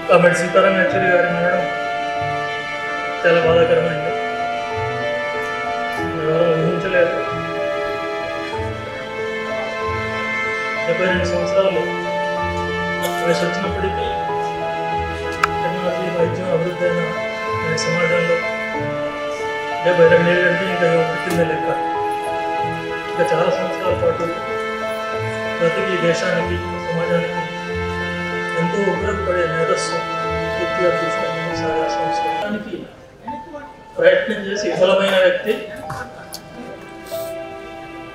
Comedy Sitaram Yechury గారి మరణం చాలా బాధాకరమైంది. ఊహించలేదు. 72 సంవత్సరాలు వయసు వచ్చినప్పటికీ టెక్నాలజీ వైద్యం అభివృద్ధి అయిన సమాజంలో 72 ఏళ్ళు అంటే ఇంకా పుట్టిందే లెక్క. ఇంకా చాలా సంవత్సరాల పాటు ప్రతికి దేశానికి సమాజానికి ఎంతో ఉపయోగపడే మేధస్సు పూర్తిగా తీసుకొని సంస్కృతానికి ప్రయత్నం చేసి విఫలమైన వ్యక్తి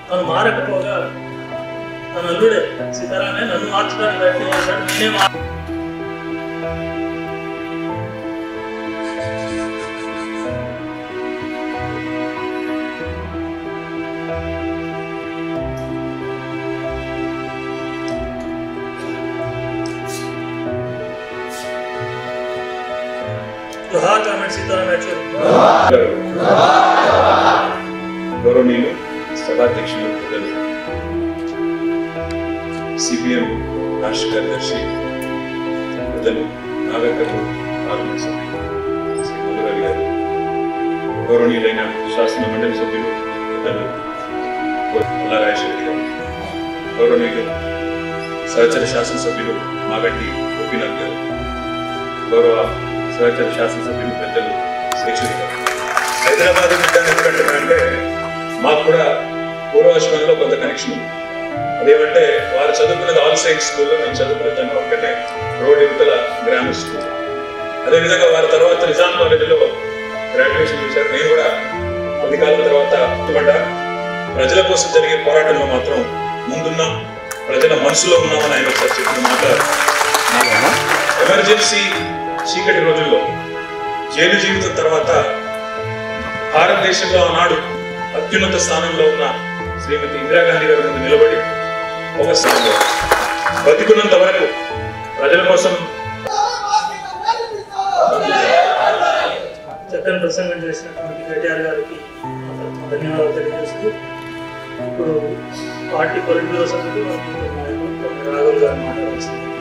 తను మారకపోగా తన అల్లుడే సీతారామే నన్ను మార్చడానికి ప్రయత్నం చేశాడు. నేనే గౌరవనీయులు సభాధ్యక్షులు పెద్దలు సిపిఎం రాష్ట్ర కార్యదర్శి పెద్దలు నాగర్కర్నూలు పార్లమెంట్ సభ్యులు శ్రీ మధురవి గారు, గౌరవనీయులైన శాసన మండలి సభ్యులు పెద్దలు రాజశేఖర్ గారు, గౌరవనీయులు సహచర శాసనసభ్యులు మాగంటి గోపీనాథ్ గారు, గౌరవ సహచర శాసనసభ్యులు పెద్దలు శ్రీచూరి గారు. హైదరాబాద్ ఎందుకంటే మాకు కూడా పూర్వాశ్రమంలో కొంత కనెక్షన్ ఉంది. అదేమంటే వారు చదువుకున్నది ఆల్ సైన్స్ స్కూల్లో, నేను చదువుకున్నదాన్ని ఒక్కటే రోడ్ యువతల గ్రామర్ స్కూల్. అదేవిధంగా వారి తర్వాత నిజాం కాలేజీలో గ్రాడ్యుయేషన్ చేశారు. నేను కూడా కొద్ది కాలం తర్వాత ప్రజల కోసం జరిగే పోరాటంలో మాత్రం ముందున్నాం, ప్రజల మనసులో ఉన్నామని ఆయన ఒకసారి చెప్పిన మాట. ఎమర్జెన్సీ చీకటి రోజుల్లో జైలు జీవితం తర్వాత భారతదేశంలో ఆనాడు అత్యున్నత స్థానంలో ఉన్న శ్రీమతి ఇందిరాగాంధీ గారి ముందు నిలబడి ఒక స్థానంలో బతికున్నంత వరకు ప్రజల కోసం చక్కని ప్రసంగం చేసినటువంటి కేటీఆర్ గారికి ధన్యవాదాలు తెలియజేస్తూ ఇప్పుడు పార్టీ పొలిట్ బ్యూరో సభ్యులు రాఘవ్ గారు మాట్లాడాల్సింది.